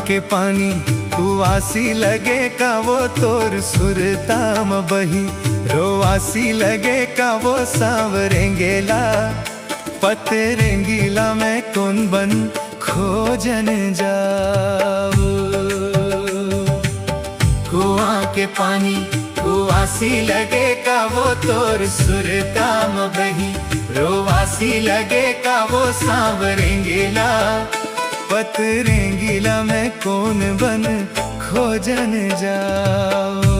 के पानी कुआसी लगे का वो तोर सुरताम बही, रोवासी लगे का वो सांवरेंगेला। पतरेंगीला में कौन बन खोजन जाओ। कुआं के पानी कुआसी लगे का वो तोर सुरताम बही, रोवासी लगे का वो सांवरेंगीला। पतरेंगीला में कौन बन खोजन जाओ।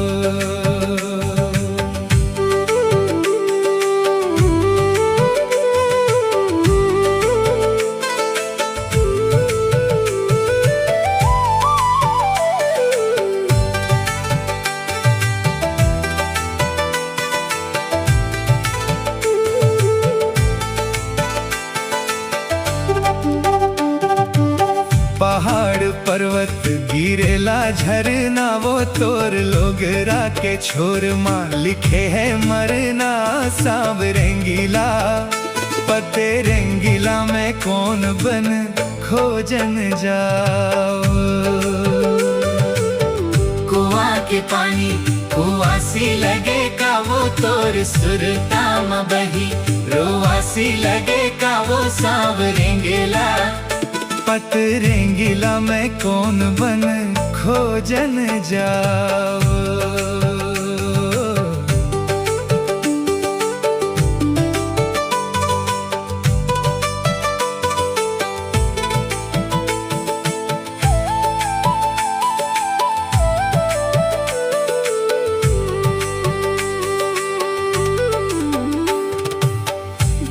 पहाड़ पर्वत गिरेला झरना वो तोर लोगरा के छोर माँ लिखे है मरना सांवरेंगीला। पतरेंगीला में कौन बन खोजन जाओ। कुआं के पानी कुआसी लगे का वो तोर सुरताम बही, रोवासी लगे का वो सांवरेंगीला। पतरेंगीला में कौन बन खोजन जाओ।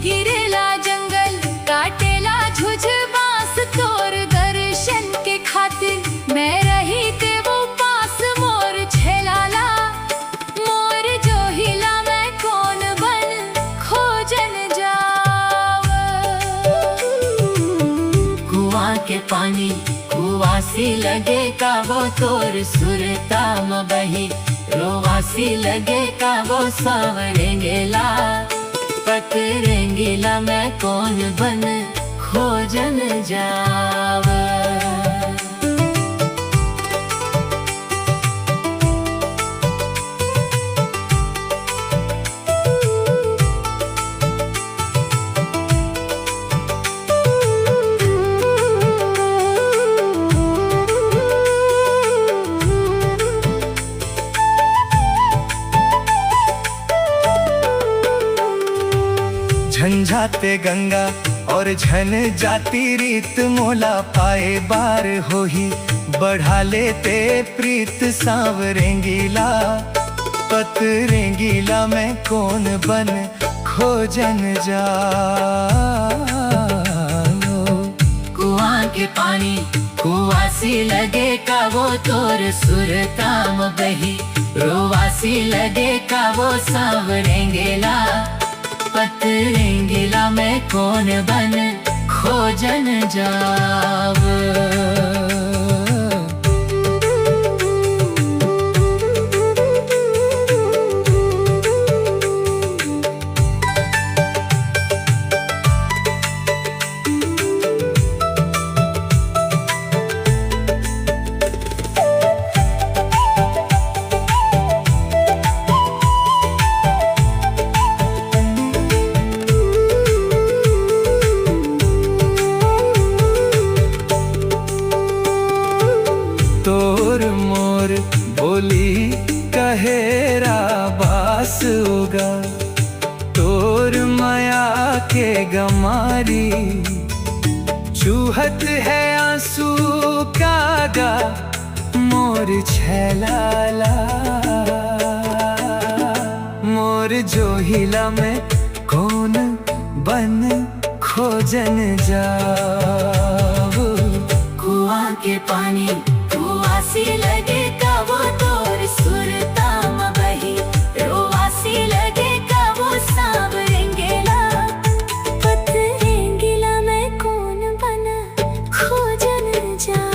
गिरेला जंगल काटेला झुझ बांस, तोर दर्शन के खातिर मैं रही ते वो पास। मोर छेलाला मोर जो हिला मैं कौन बन खोजन जाव। कुआं के पानी कुआसी लगे का वो तोर सुरताम बही, रोवासी लगे का वो सांवरेंगीला। पतरेंगीला में कौन बन खोजन जाव। झंझाते गंगा और झन जाती रीत, मोला पाए बार होही बढ़ा लेते प्रीत सांवरेंगीला। पतरेंगीला में कौन बन खोजन जाओ। कुआं के पानी कुआसी लगे का वो तोर सुरताम बही, रोवासी लगे का वो सांवरेंगीला। पतरेंगीला में कौन बन खोजन जाव। तोर मोर बोली कहेरा बास उगा, तोर माया के गमारी चूहत है आंसू कागा मोर छलाला। मोर जो हिला में कौन बन खोजन जाओ। कुआं के पानी कुआसी लगे का वो तोर सुरताम बही, रोवासी लगे का वो सांवरेंगीला। पतरेंगीला में कौन बन खोजन जाव।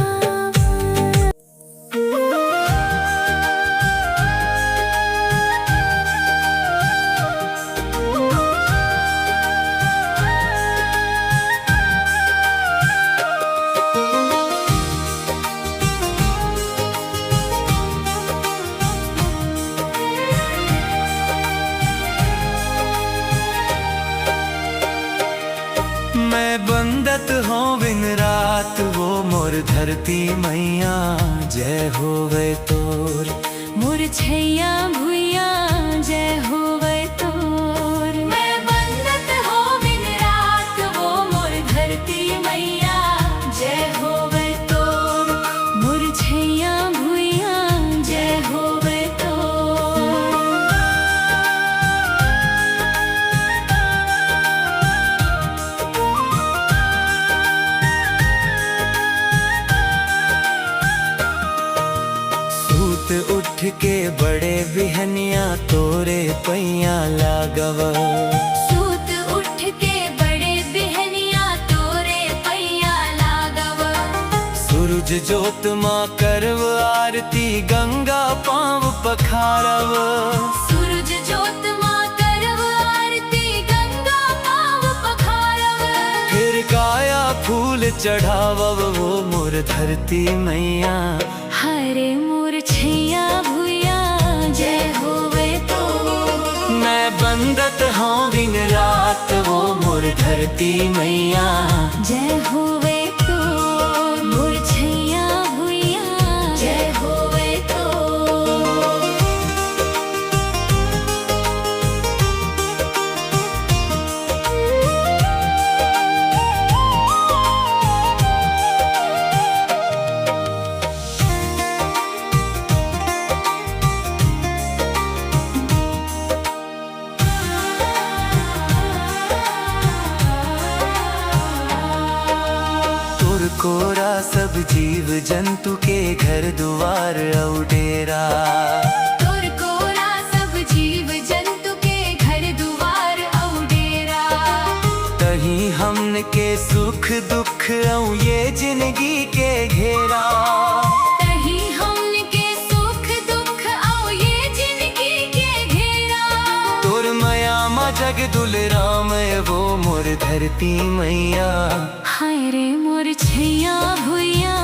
बंदत हो बिन रात वो मोर धरती मैया जय होवे तोर। मोर छैया भुइया जय होवे तोर। मैं बंदत हो बिन रात वो मोर धरती मैया जय होवे तोर। मोर छैया भुइया जय होवे तोर। सूत उठ के बड़े बिहनिया तोरे पैया लागव। सूत उठ के बड़े बिहनिया तोरे पैया लागव। सूरज जोत माँ करव आरती गंगा पाँव पखारव। सूरज जोत माँ करव आरती गंगा पाँव पखारव। फिर काया फूल चढ़ावव वो मोर धरती मैया। हरे मोर छैया भुइया जय होवे तोर। मैं बंदत हूँ दिन रात वो मोर धरती मैया जय होवे तोर। मोर छैया भुइया जय होवे तोर। कोरा सब जीव जंतु के घर द्वार और डेरा। तोर कोरा सब जीव जंतु के घर द्वार और डेरा। तहीं हमन के सुख दुख औ ये जिंदगी के घेरा। तहीं हमन के सुख दुख औ ये जिंदगी के घेरा। तोर माया मा जग दुलराम वो मोर धरती मैया। हाय रे मोर छैया भुइया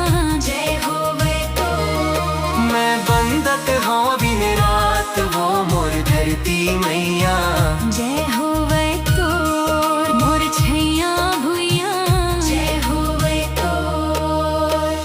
जय होवे तोर। मैं बंदत हूँ दिन रात वो मोर धरती मैया जय होवे तोर। मोर छैया भुइया जय होवे तोर।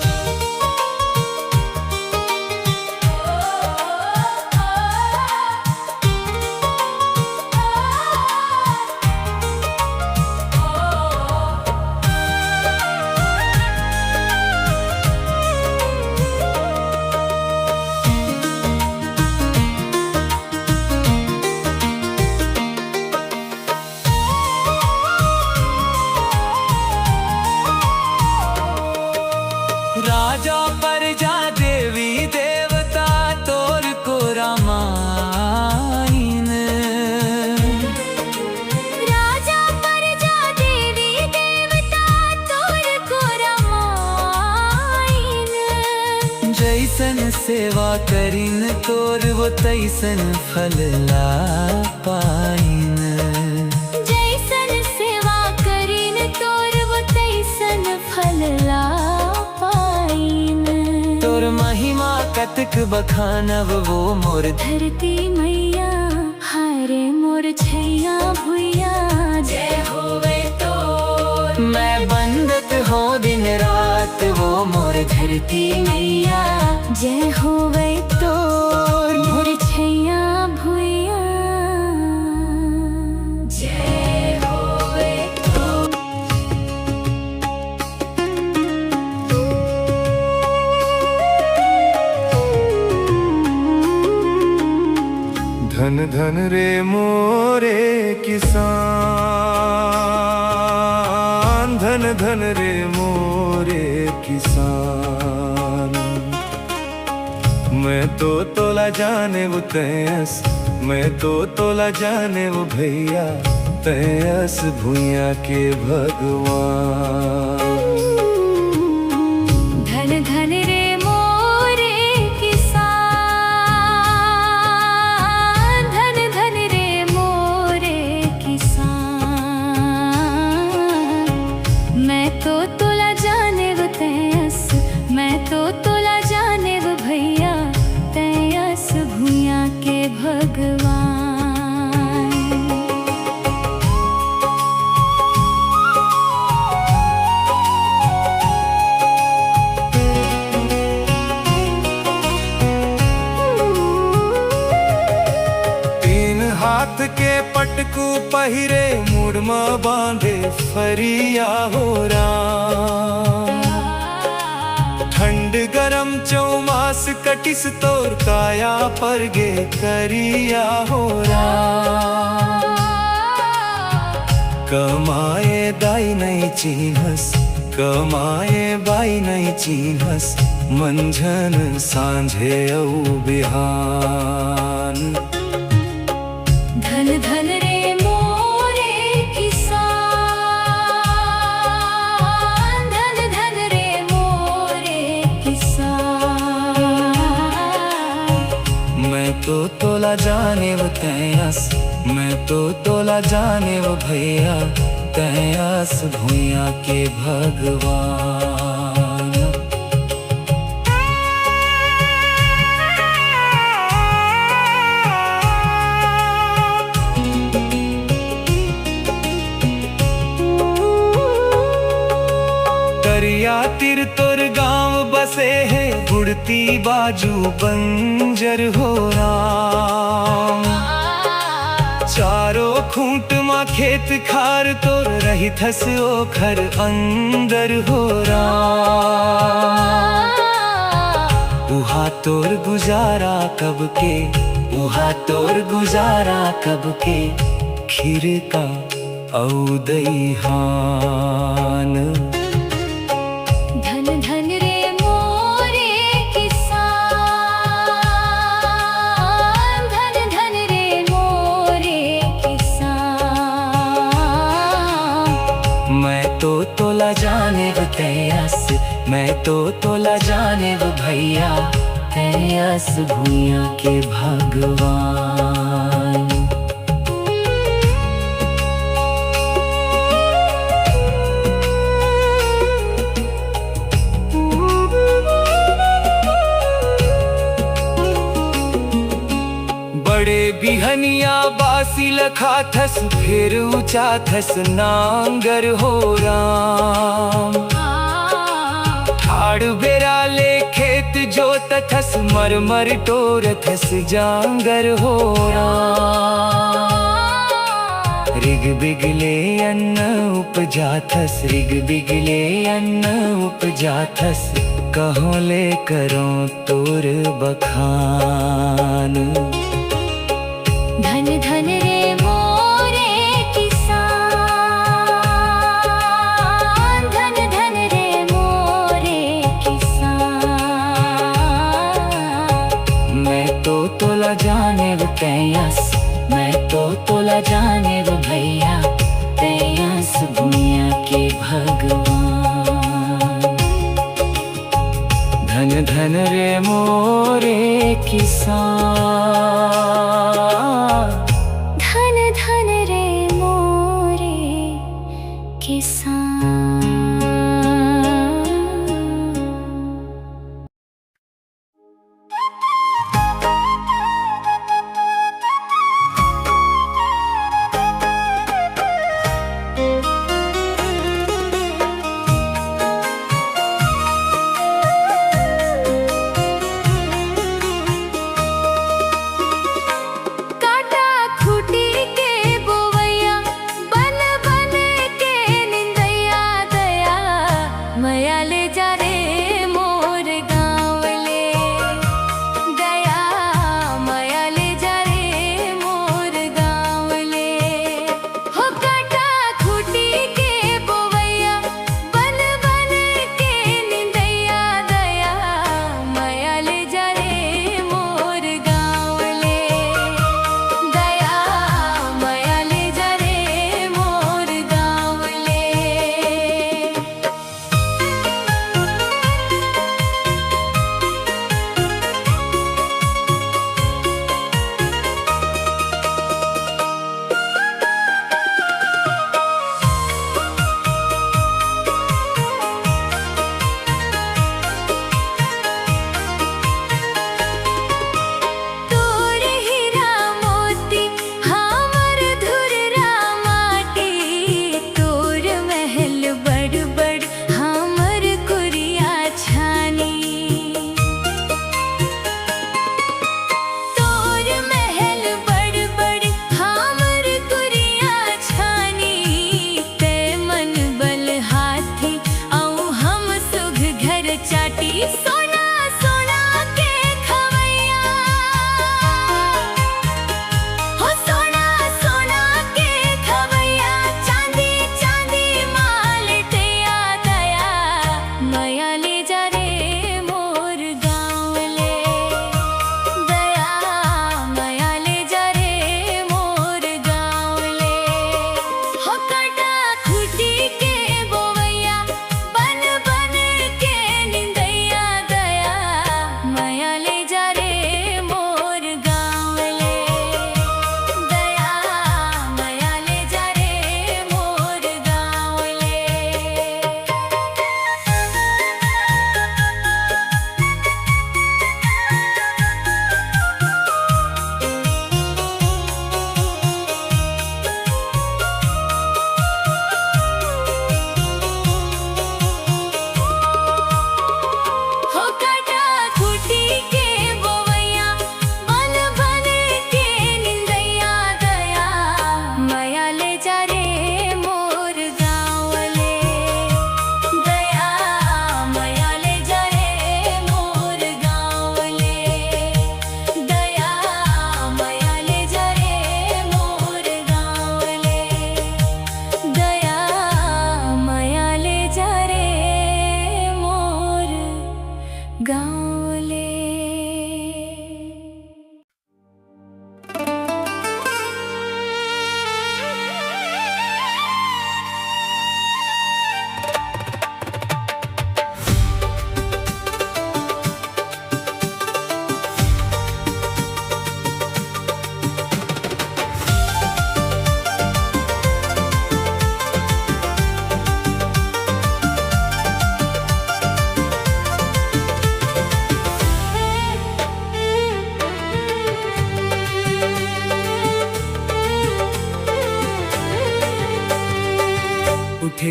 राजा प्रजा देवी देवता तोर को रामायण। राजा प्रजा देवी देवता तोर को रामायण। जैसन सेवा करिन तोर वो तैसन फल ला पाइन। जैसन सेवा करीन तोर वो तैसन फल ला पाइन। तोर महिमा कतक बखानव वो मोर धरती मैया हारे मोर छैया भुइया जय होवे तोर। मैं बंदत हो दिन रात वो मोर धरती मैया जय होवे तोर। मोर छैया भुइया जय होवे तोर। धन धन रे मोरे किसान। धन धन रे मोरे किसान। मैं तो तोला जाने वो तैस। मैं तो तोला जाने वो भैया तैस भुइया के भगवान। धन धन रे मोरे किसान। धन धन रे मोरे किसान। मैं तो तोला जाने वो तैस। मैं तो तोला जाने वो भैया तैस भुइया के भगवान। पहिरे मुड़मा बांधे फरिया हो राम। ठंड गरम चौमास कटिस तोर काया पर गे करिया हो राम। कमाए दाई नहीं चिन्हस, कमाए बाई नहीं चिन्हस, मंझन सांझे औ बिहान। धन धन रे मोरे किसान, धन धन रे मोरे किसान। मैं तो तोला जाने वो तैयास, मैं तो तोला जाने वो भैया, तैयास भूया के भगवान। दरिया तिर तोर गांव बसे है, बुढ़ती बाजू बंजर हो राम। चारों खूंट माँ खेत खार तोर रही थस ओखर अंदर हो राम। उहा तोर गुजारा कब के, उहा तोर गुजारा कब के, खीर का औ दईहान। धन धन रे मोरे किसान, धन धन रे मोरे किसान। मैं तो तोला जाने वो तैयास, मैं तो तोला जाने वो भैया, तैयास भूया के भगवान। बड़े बिहनिया बासी लखा थस, फिर ऊंचा थस नांगर हो राम। ठाड़ बेरा ले खेत जोत थस, मर मर टोर थस जांगर हो राम। रिग बिगले अन्न उपजा थस, रिग बिगले अन्न उपजा थस, कहो ले करो तोर बखान। धन धन रे मोरे किसान, धन धन रे मोरे किसान। मैं तो तोला जाने वो तैयास, मैं तो तोला जाने वो भैया, तैयास भूया के भगवान। धन धन रे मोरे किसान, धन धन रे मोरे किसान।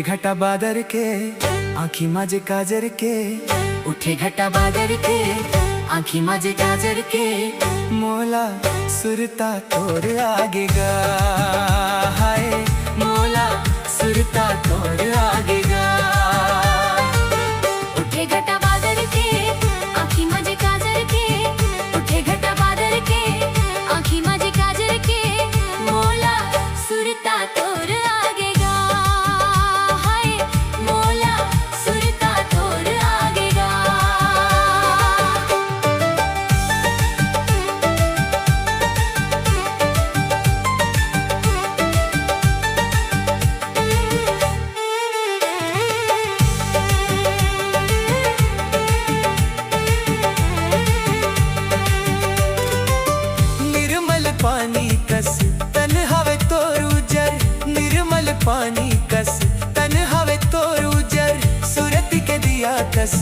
घटा बादर के आँखी माझे काजर के, उठे घटा बादर के आँखी माझे काजर के, मोला सुरता तोर आगे गा, हाय मोला सुरता तोर आगे गा। उठे घटा बादर के आँखी माझे काजर के, उठे घटा बादर के आँखी माझे काजर के, मोला सुरता तोर आगे गा, हाय मोला सुरता तोर आगे गा। निर्मल पानी कस तन हवे तोर उजर, निर्मल पानी कस तन हवे तोर उजर, सूरत के दिया कस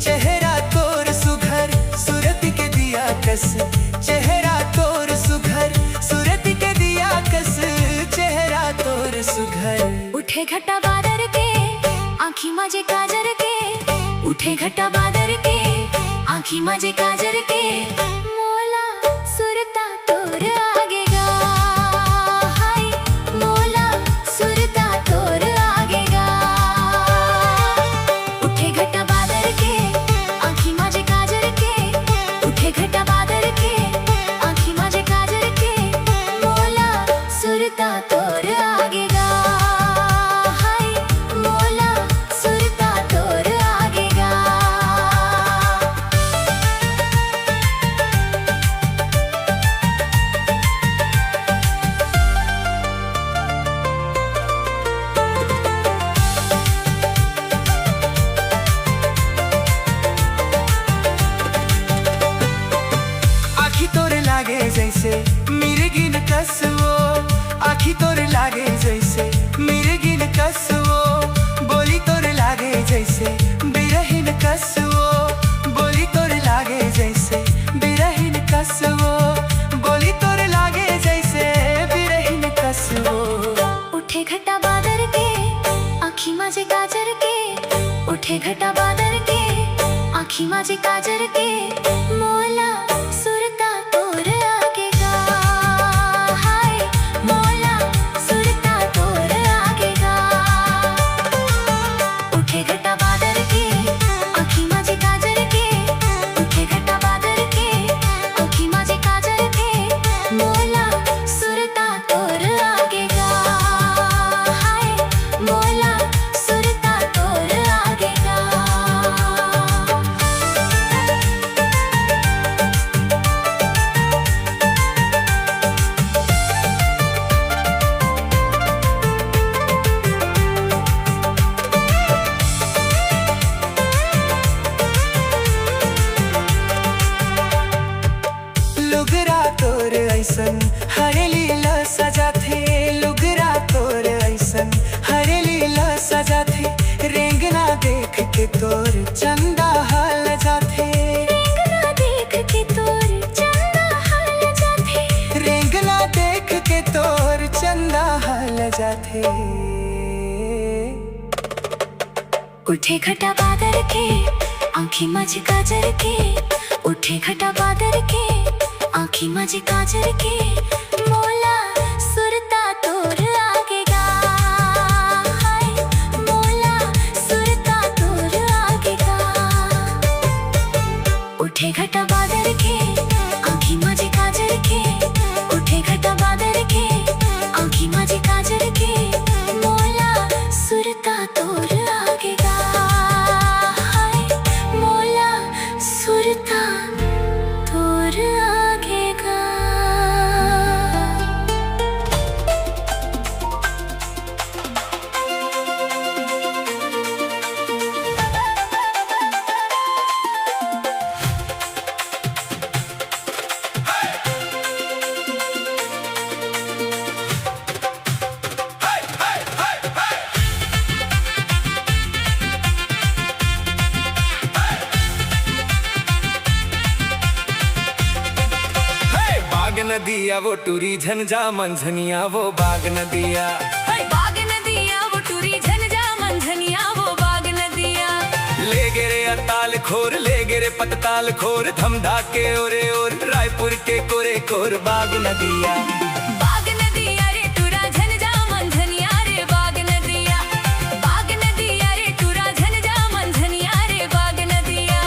चेहरा तोर सुघर, सूरत के दिया कस चेहरा तोर सुघर, सूरत के दिया कस चेहरा तोर सुघर। उठे घटा बादर के आँखी माझे काजर के, उठे घटा बादर के आँखी माझे काजर के, मोला सुरता तोर आगे गा, हाय मोला सुरता तोर आगे गा। उठे घटा बादर के आँखी माझे काजर के, उठे घटा बादर के आँखी माझे काजर के, मोला सुरता तोर आगे गा, हाय मोला सुरता तोर आगे गा। आखी तोर लागे जैसे मिर्गिन कसवो, आखी तोर लागे जैसे मिर्गिन कसवो, बोली तोर लागे जैसे बिरहिन कसवो, बोली तोर लागे जैसे बिरहिन कसवो, बोली तोर लागे जैसे बिरहिन कसवो। उठे घटा बादर के आँखी माझे काजर के, उठे घटा बादर के आँखी माझे काजर के, मोला सुरता तोर आगे गा, हाय मोला सुरता तोर आगे गा। उठे घटा बादर के आँखी माझे काजर के, उठे घटा बादर के आँखी माझे काजर के, मोला सुरता तोर आगे गा, हाय मोला सुरता तोर आगे गा। लुगरा तोर ऐसन हरे लीला सजा थे, लुगरा तोर ऐसन हरे लीला सजा थे, रेंगना देख के तोर चंदा हाल जाथे, रेंगना देख के तोर चंदा हाल जाथे, रेंगना देख के तोर चंदा हाल जाथे। उठे घटा बादर के आँखी माझे काजर के, उठे घटा बादर के आँखी माझे काजर के, मोला सुरता तोर आगे गा, हाय मोला सुरता तोर आगे गा। उठे घटा बादर के आँखी माझे काजर के, उठे घटा बादर के आँखी माझे काजर के, मोला सुरता तोर आगे गा, हाय मोला सुरता तोर आगे गा। नदिया वो टूरी झंझा मंझनिया वो बाग नदिया, बाग नदिया वो टूरी झंझा ताल खोर ले गिरे पतताल खोर धमधा के ओरे और रायपुर के कोरे कोर बाग नदिया बाग नदिया रे तुरा झंझा मंझनिया रे बाग नदिया रे तुरा झंझा मंझनिया रे बाग नदिया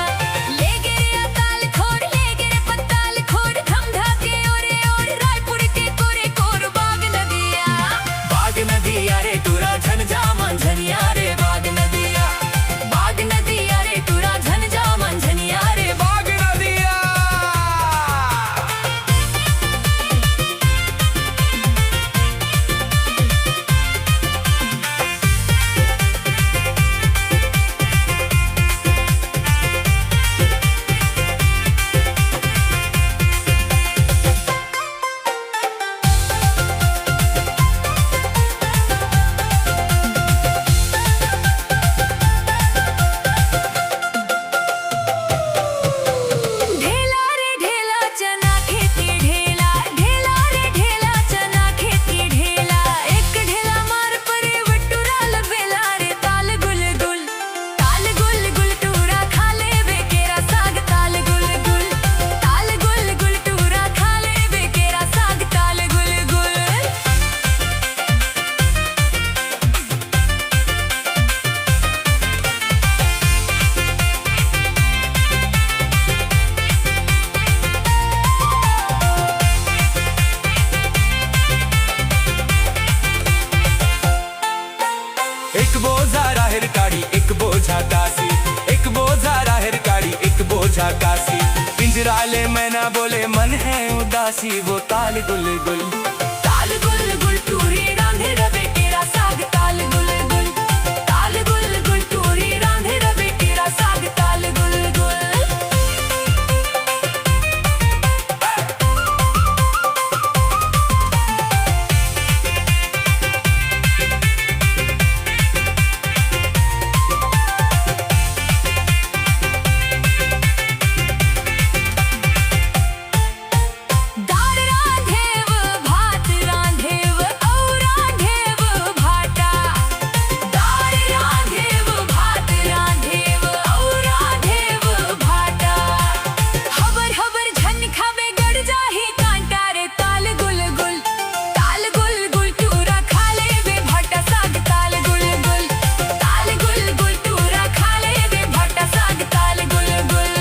ले गिरे ताल खोर ले गिरे पताल खोर धमधा के ओरे और रायपुर के कोरे कोर बाग नदिया रे तुरा झंझा मंझनिया रे बाग नदिया रे तुरा झंझा मंझनिया रे बाग नदिया। ढेला रे ढेला चना खेती ढेला ढेला रे ढेला चना खेती ढेला एक ढेला मार परे वटुराल बेला रे ताल गुल गुल टूरा खा ले बेकेरा साग ताल गुल गुल टूरा खा ले बेकेरा साग ताल गुल गुल। एक बोझा राहिर काढ़ी एक बोझा कासी एक बोझा राहिर काढ़ी एक बोझा कासी पिंजरा ले मैना बोले मन है उदासी वो ताल गुल गुल टूरी रांधे रवे केरा साग ताल गुल गुल टूरी रांधे रवे केरा साग ताल गुल गुल। दार रांधेव भात रांधेव औ रांधेव भाटा दार रांधेव भात रांधेव औ रांधेव भाटा हबर हबर झन खावे गड़ जाही कांटा रे ताल गुल गुल टूरा खा लेवे भाटा साग ताल गुल गुल टूरा खा लेवे भाटा साग ताल गुल गुल।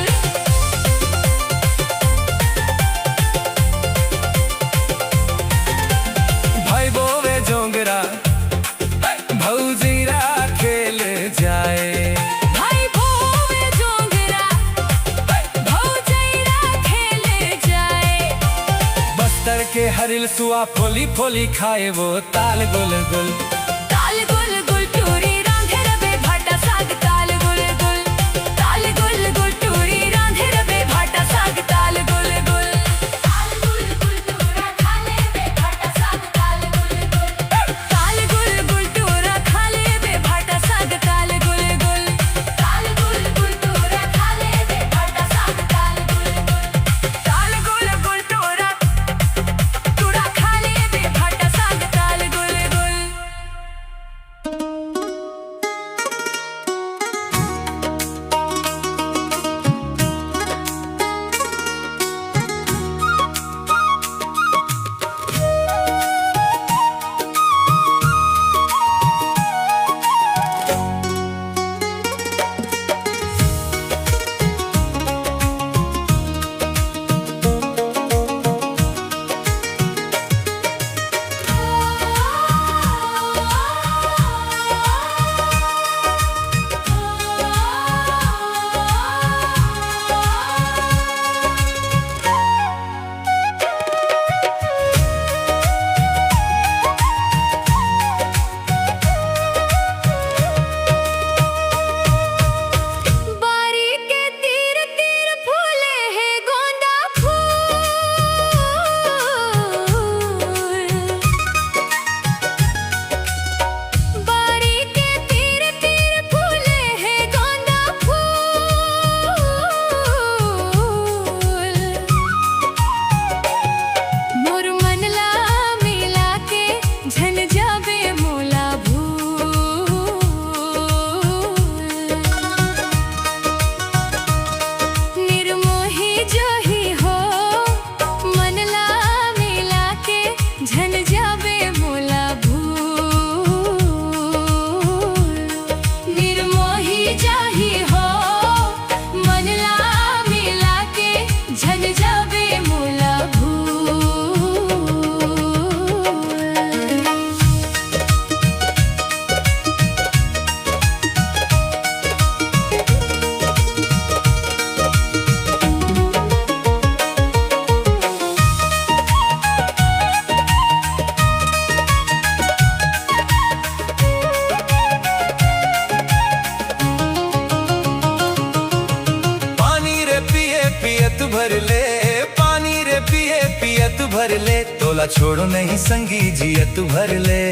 भाई बोवे जोंगरा भौजीरा खेल जाए भाई भोवे जोंगरा भौजैरा खेले जाए बस्तर के हरिल सुआ फोली फोली खाए वो ताल गुल गुल टूरी रांधे रवे भाटा साग ताल गुल गुल टूरी रांधे रवे भाटा साग ताल गुल गुल टूरा खा लेवे भाटा साग ताल गुल गुल टूरा खा लेवे भाटा साग ताल गुल गुल टूरा खा लेवे भाटा साग ताल गुल गुल टूरा खा लेवे भाटा साग ताल गुल गुल। भर ले, तोला छोड़ो नहीं संगी जियत भर ले।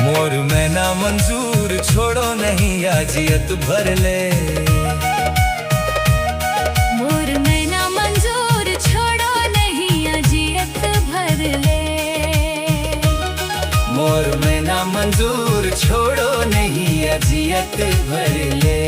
मोर मैना मंजूर छोड़ो नहीं या जियत भर ले। मोर मैना मंजूर छोड़ो नहीं या जियत भर ले। मोर मैना मंजूर छोड़ो नहीं या जियत भर ले।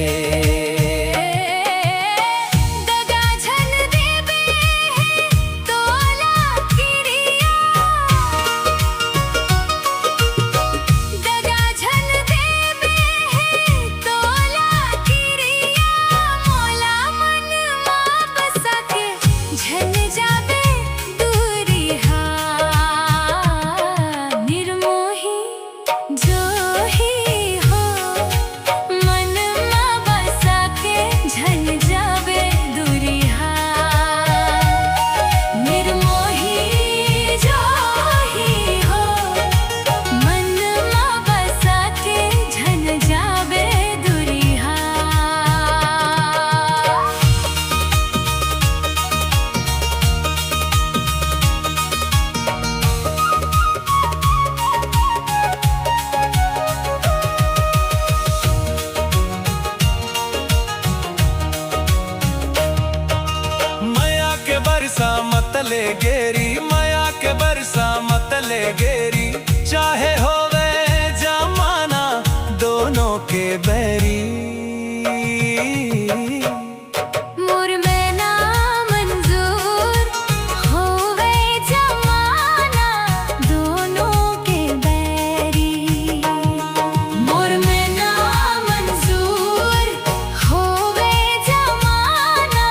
बरसा मतले गेरी, माया के बरसा मतले गेरी, चाहे होवे जमाना दोनों के बैरी। मोर मैना मंजूर होवे जमाना दोनों के बैरी। मोर मैना मंजूर होवे जमाना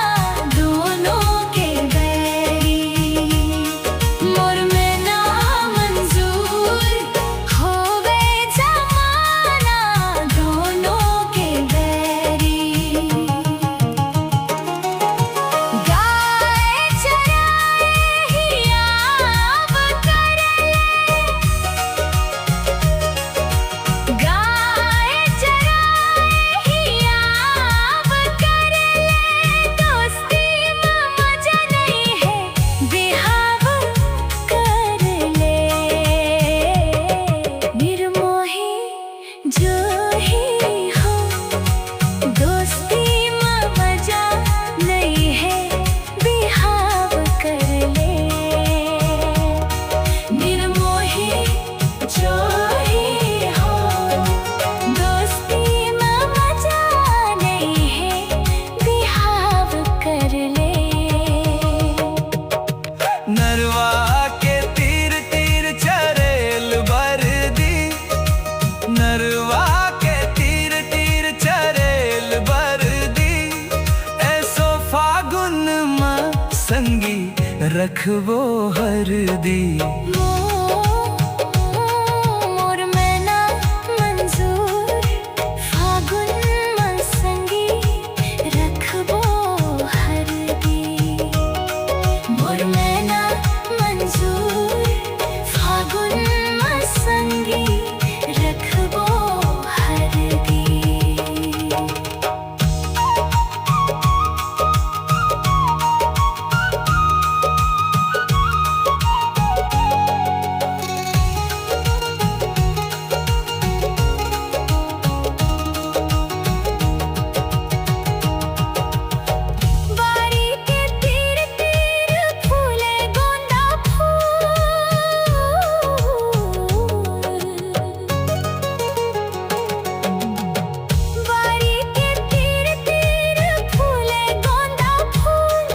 दोनों के बैरी। मोर मैना मंजूर होवे जमाना दोनों के बैरी। गाय चराए हियाव करले, गाय चराए हियाव करले, दोस्ती में मजा नहीं है बिहाव करले। निर्मोही जो ही हो, दोस्ती में मजा नहीं है बिहाव करले। निर्मोही जो ही हो, दोस्ती में मजा नहीं है बिहाव करले। नरवा के तीर तीर चरेल भर दी, नरवा के तीर तीर चरेल भर दी, ऐसो फागुन मां संगी रखबो हर दी। मोर मैना मंजूर फागुन में संगी रखबो हर दी। मोर मैना मंजूर फागुन में संगी रखबो हर दी। बारी के तीर तीर फूले गोंदा फूल। बारी के तीर तीर फूले गोंदा फूल।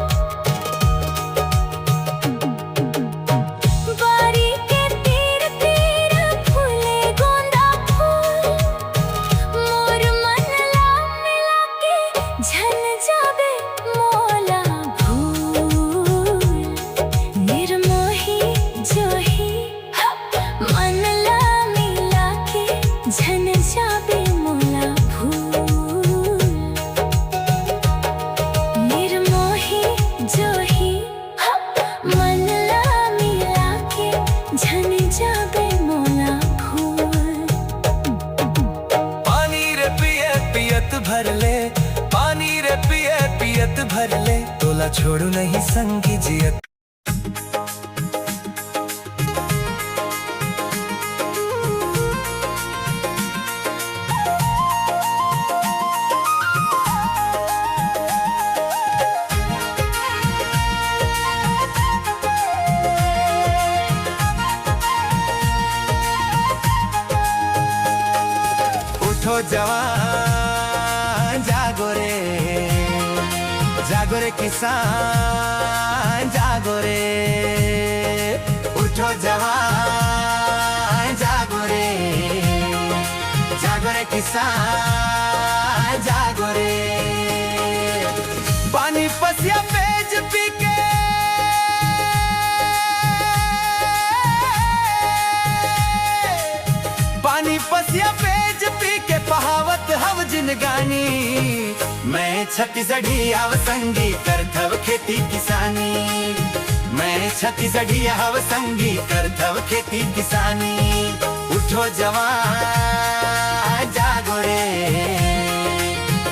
बारी के तीर तीर फूले गोंदा फूल। मोर मन ला मिला के झन जाबे मोला भूल। निर्मोही जो ही मन ला मिला के झन जाबे मोला भूल। निर्मोही जो ही मन ला मिला के झन जाबे मोला भूल। पानी रे पिए पियत भर ले, पानी रे पिए पियत भर ले, तो बोला छोड़ू नहीं संगी जियत। उठो जवान जागो रे, जागो रे किसान जागो रे। उठो जवान जागो रे, जागो रे किसान जागो रे। पानी पसिया पेज पी के पानी पसिया पेज पी के पहावत हव जिनगानी। मैं छत्तीसगढ़ी हव संगी करथव खेती किसानी। मैं छत्तीसगढ़ी हव संगी करथव खेती किसानी। उठो जवान जागो रे,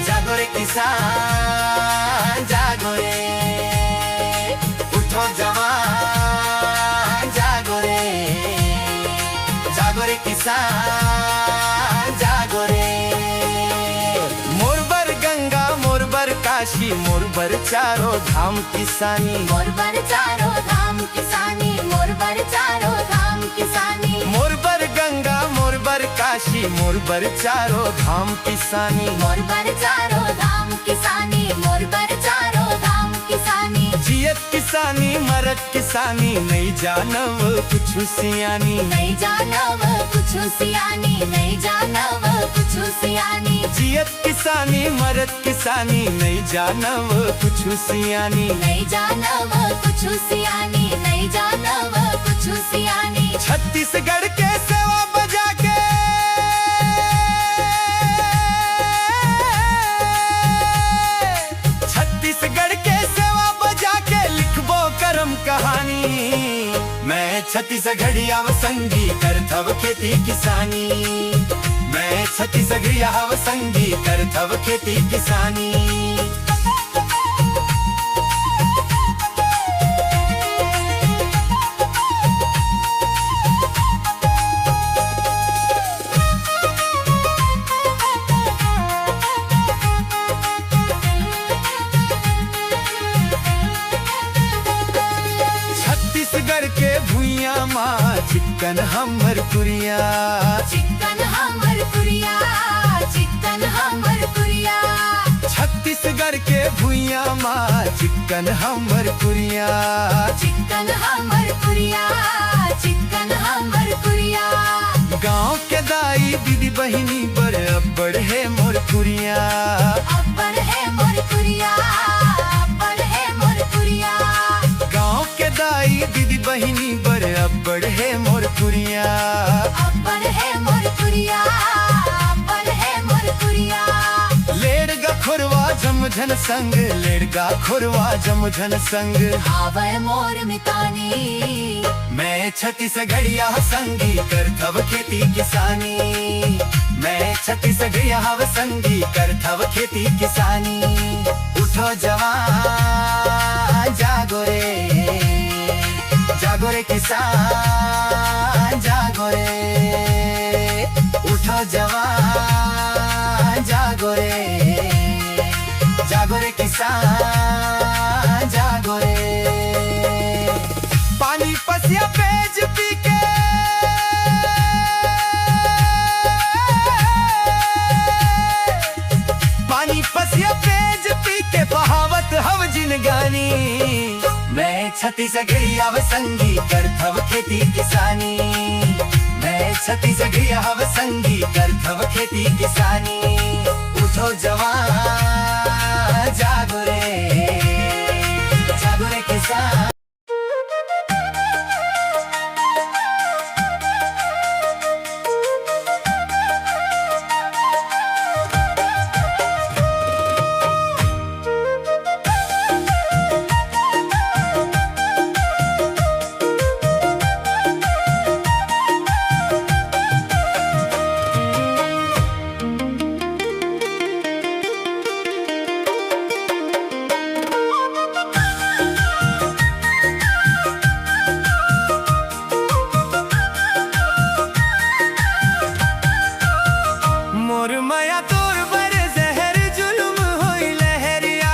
जागो रे किसान जागो रे। उठो जवान जागो रे, जागो रे किसान जागो रे। मोरबर गंगा मोरबर काशी मोरबर चारों धाम किसानी। मोरबर चारों धाम किसानी, मोरबर चारों धाम किसानी। मोरबर गंगा मोरबर काशी मोरबर चारों धाम किसानी। मोरबर चारों धाम किसानी, मोरबर चारों धाम किसानी। जियत किसानी मरत किसानी नहीं जानव कुछ सियानी। नहीं जानव कुछ सियानी, नहीं जानव कुछ सियानी। जियत किसानी मरत किसानी नहीं जानव कुछ सियानी। नहीं जानव कुछ सियानी, नहीं जानव कुछ सियानी। छत्तीसगढ़ के सेवा बजा के छत्तीसगढ़ के सेवा बजा के लिखबो करम कहानी। मैं छत्तीसगढ़ी हव संगी करथव खेती किसानी। मैं छत्तीसगढ़ी हव संगी करथव खेती किसानी। छत्तीसगढ़ के भुइया माँ चिक्कन हमर पुरिया। चिक्कन हमर पुरिया, चिक्कन हमर पुरिया। छत्तीसगढ़ के भुइया माँ चिक्कन हमर पुरिया। चिक्कन हमर पुरिया, चिक्कन हमर पुरिया। गाँव के दाई दीदी बहिनी बड़ अब्बड़ है मोर पुरिया। अब्बड़ है मोर पुरिया, अब्बड़ है मोर पुरिया। गाँव के दाई दीदी बहिनी बड़ अब्बड़ है मोर पुरिया। अब्बड़ है मोर पुरिया, अब्बड़ है मोर पुरिया। लेड़गा खुरवा जमझन संग, लेड़गा खुरवा जमझन संग। आवै मोर मितानी। मैं छत्तीसगढ़िया संगी करथव खेती किसानी। मैं छत्तीसगढ़िया हव संगी करथव खेती किसानी। उठो जवान जागो रे, जागो रे किसान जागो रे। उठो जवान जागो रे, जागो रे किसान जागो रे। पानी पसिया पेज पी के पानी पसिया पेज पी के बहावत हव जिनगानी। मैं छत्तीसगढ़ी हव संगी करथव खेती किसानी। मैं छत्तीसगढ़ी हव संगी करथव खेती किसानी। उठो जवान जागो रे, जागो रे किसान। माया तोर बर जहर जुल्म होई लहरिया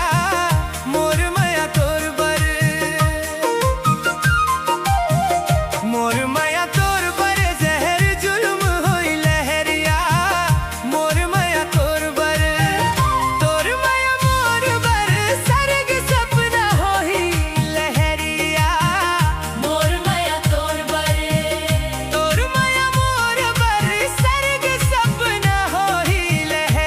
मोर माया तोर बर मोर माया तोर बर जहर जुल्म होई लहरिया मोर माया तोर बर मोर बर सरग सपना होई लहरिया मोर माया तोर बर तोर माया मोर बर सरग सपना होई लहरिया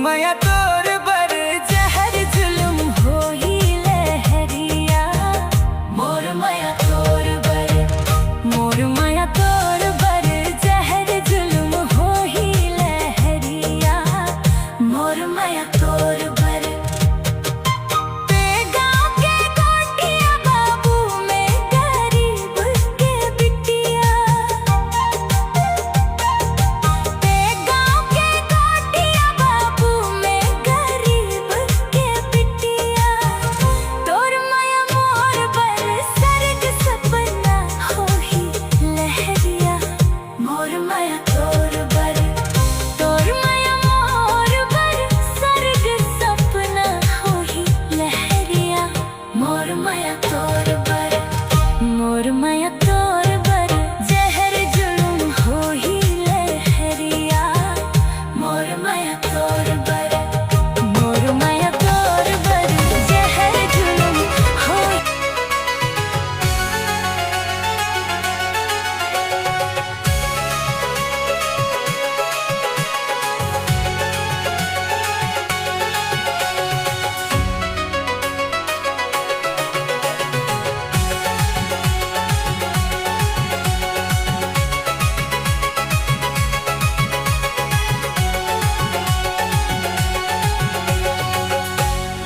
माया तोर बर जहर जुल्म हो ही लहरिया मोर माया तोर बर मोर माया तोर बर जहर जुल्म हो ही लहरिया मोर माया तोर बर ते गाँव के कोठिया बाबू में गरीब के बिटिया ते गाँव के कोठिया बाबू में गरीब के बिटिया तोर माया मोर बर सरग सपना हो ही लहरिया मोर माया तोर बर तोर माया मोर बर सरग सपना हो ही लहरिया मोर माया तोर बर मोर माया तोर बर जहर जुल्म हो ही लहरिया मोर माया तोर बर मोर माया तोर बर जहर जुल्म हो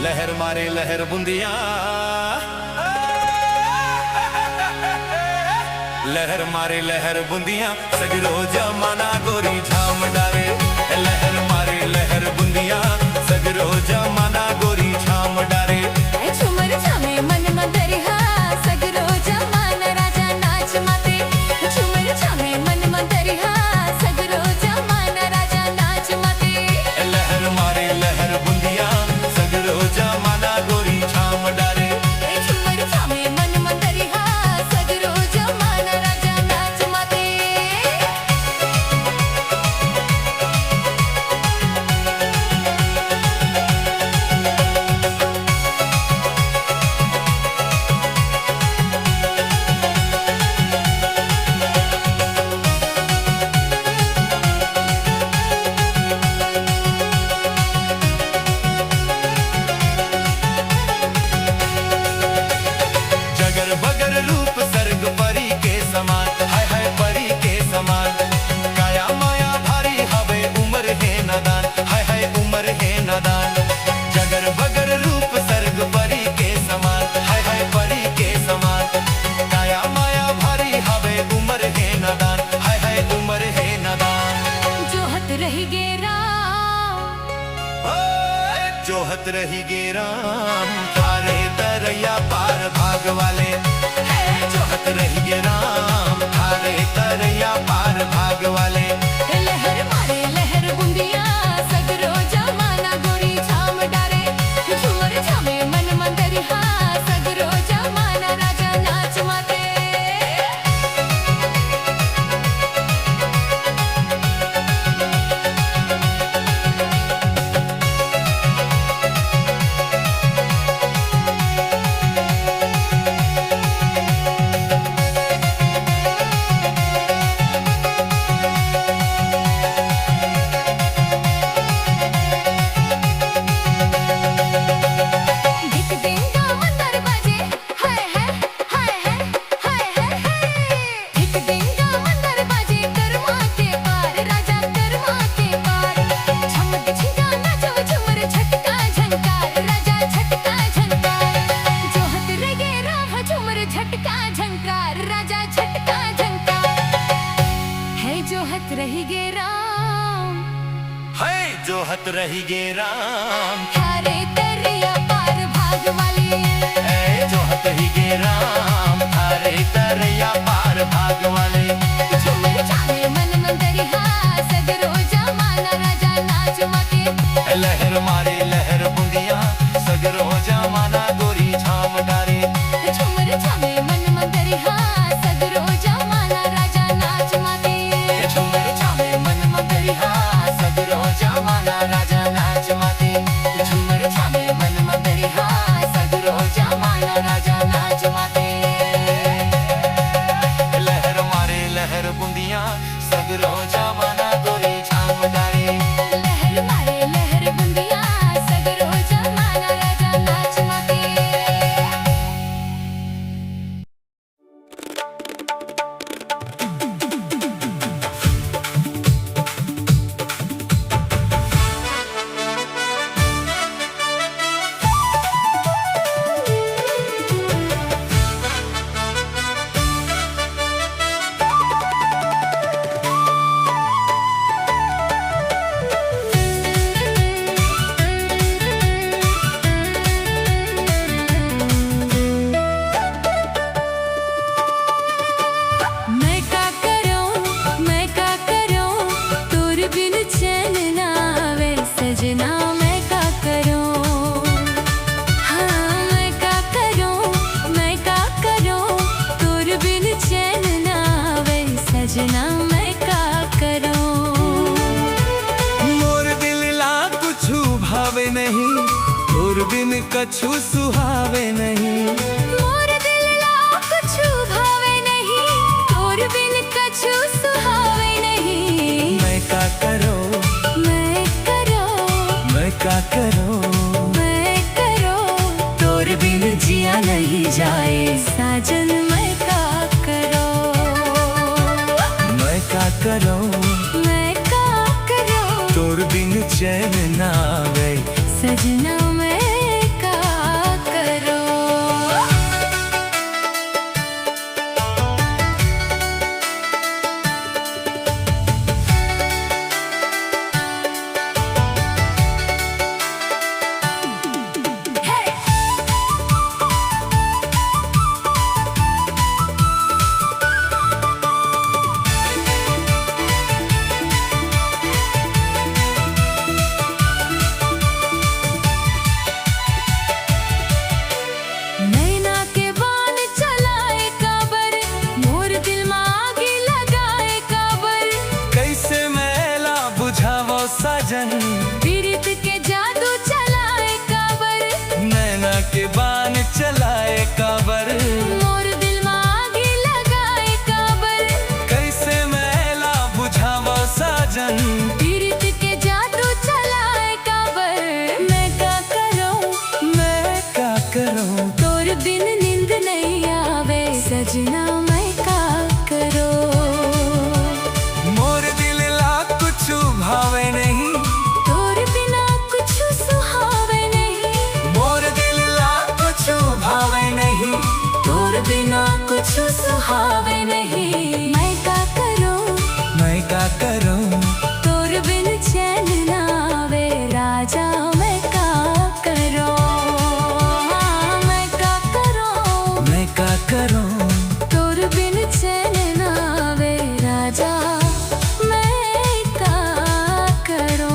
लहर मारे लहर बुंदिया लहर मारे लहर बुंदिया सगरो जमाना गोरी झाम डारे लहर मारे लहर बुंदिया सगरो जमाना गोरी झाम डारे झुमर झमे मन मंदरिहा सगरो जमाना राजा नाच माते झुमर झमे मन मंदरिहा सगरो जमाना राजा नाच माते लहर मारे लहर बुंदिया सगरो जमाना गोरी झाम डारे झुमर झमे मन मंदरिहा सगरो जमाना राजा नाच माते जगर बगर रूप सर्ग परी के समान हाय हाय परी के समान काया माया भारी हवे उम्र है नादान हाय हाय उम्र है नादान जगर बगर रूप सर्ग परी के समान हाय हाय परी के समान काया माया भारी हवे उम्र है नादान हाय हाय उम्र है नादान जोहत रही गे राम ओए, जोहत रही गे राम थारे तरैया पार भाग वाले जोहत रही गे राम थारे तरैया पार भाग वाले लहर मारे लहर बुंदिया सगरो जमाना गोरी झाम डारे झुमर झमे मन मंदरिहा सगरो जमाना राजा नाच माते धिक दिंगा मंदर बाजे हाय हाय हाय हाय हाय हाय हाय धिक दिंगा मंदर बाजे कर्मा के पार राजा कर्मा के पार झमक झिंगा नाचो झुमर झटका झंकार राजा झटका झंकार जोहत रगे राम झुमर झटका झंकार राजा झटका झंकार है जोहत रही गे राम है जोहत रही गे राम थारे तरैया पार भाग वाले है जोहत ही गे राम थारे तरैया पार भाग वाले झुमर झामे मन मंदरिहा सगरो जमाना राजा नाच माते लहर मारे लहर बुंदिया सगरो जमाना गोरी झाम डारे झुमर झामे मन मंदरिहा सगरो जमाना राजा नाच माते झुमर झामे मन मंदरिहा सगरो जमाना राजा नाच माते झुमर झामे मन मंदरिहा सगरो जमाना राजा नाच माते लहर मारे लहर बुंदिया सगरो जमाना गोरी झाम डारे लहर मारे लहर बुंदिया कछु सुहावे नहीं। मोर दिल ला कुछु भावे नहीं, तोर बिन कछु सुहावे नहीं। मैं का करो, मैं करो, मैं का करो, मैं करो, तोर बिन जिया नहीं जाए। साजन मैं का करो, मैं का करो, मैं का करो, तोर बिन चैन ना आवे। सजना मैं का करो। नैना के बाण चलाए काबर, मोर दिल में आग लगाए काबर। कैसे मेला बुझावो साजन, पीरित के जादू चलाए काबर, नैना के बाण चलाए काबर। मोर दिल में आग लगाए काबर। कैसे मेला बुझावो साजन, पीरित के जादू चलाए काबर। मैं का करूं, मैं का करूं, तोर बिन नींद नहीं आवे। सजना मैं का करो, मोर दिल ला कुछु भावे नहीं। तोर बिना कुछ सुहावे नहीं। मोर दिल ला कुछु भावे नहीं। तोर बिना कुछ सुहावे नहीं। मैं का करूं, मैं का करूं, तोर बिन चैन ना आवे। राजा मैं का करूं, मैं का करूं, मैं का करूं, तोर बिन चैन ना आवे। राजा मैं का करूं।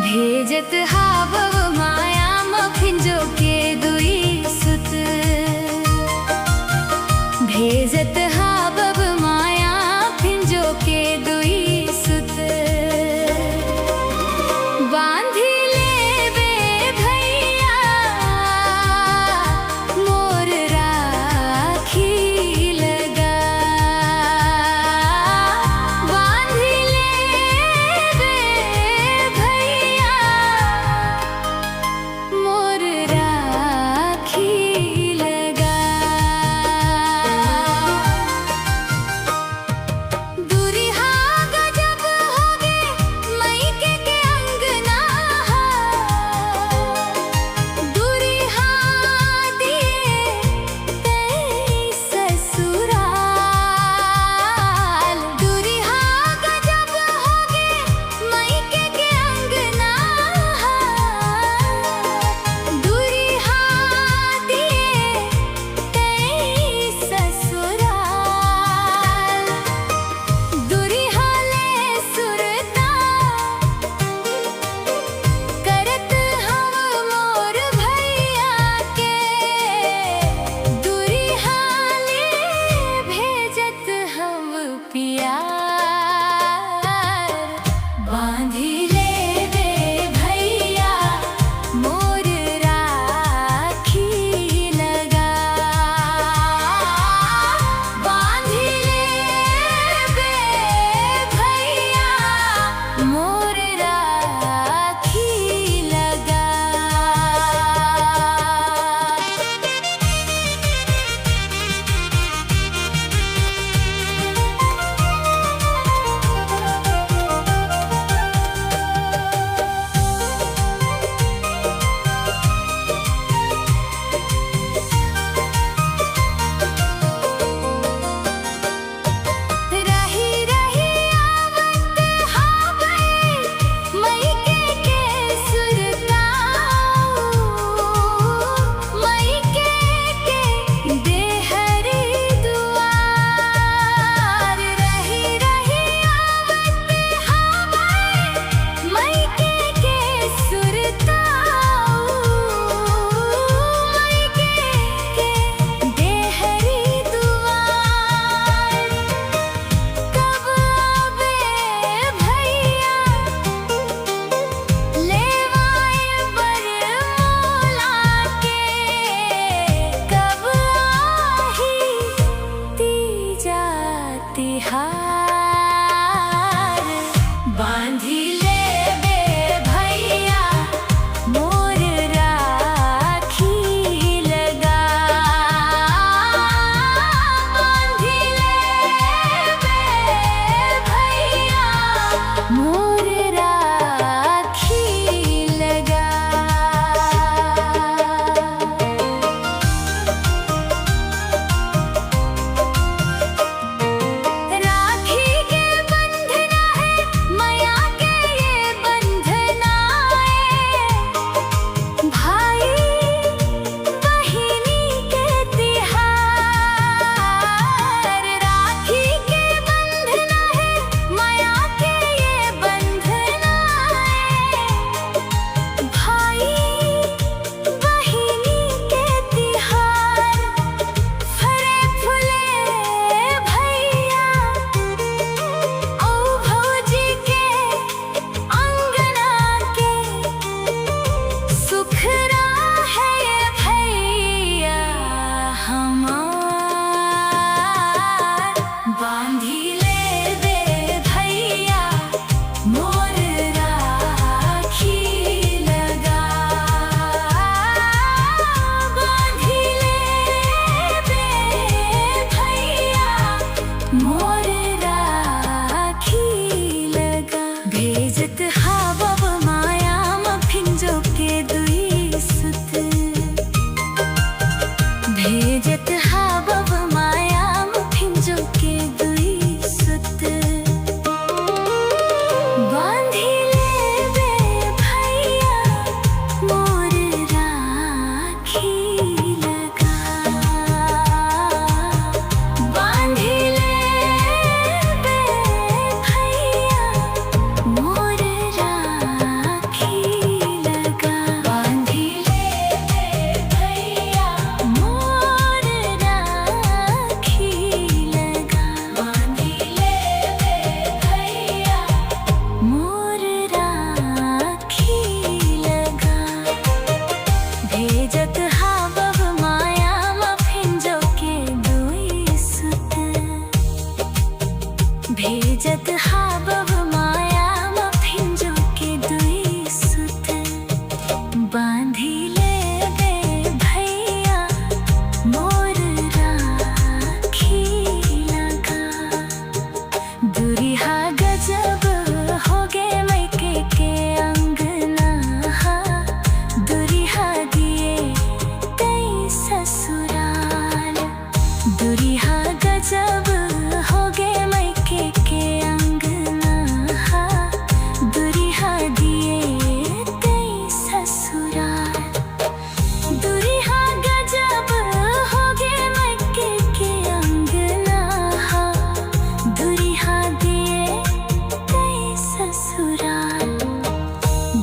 भेजत हावव माया मफिंजो के दुई सुत। भेजत हावव माया फिंजो के दुई सुत। बांधी लेबे भैया मोर राखी लगा। बांधी लेबे भैया मोर राखी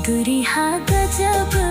माधुरी हा गजब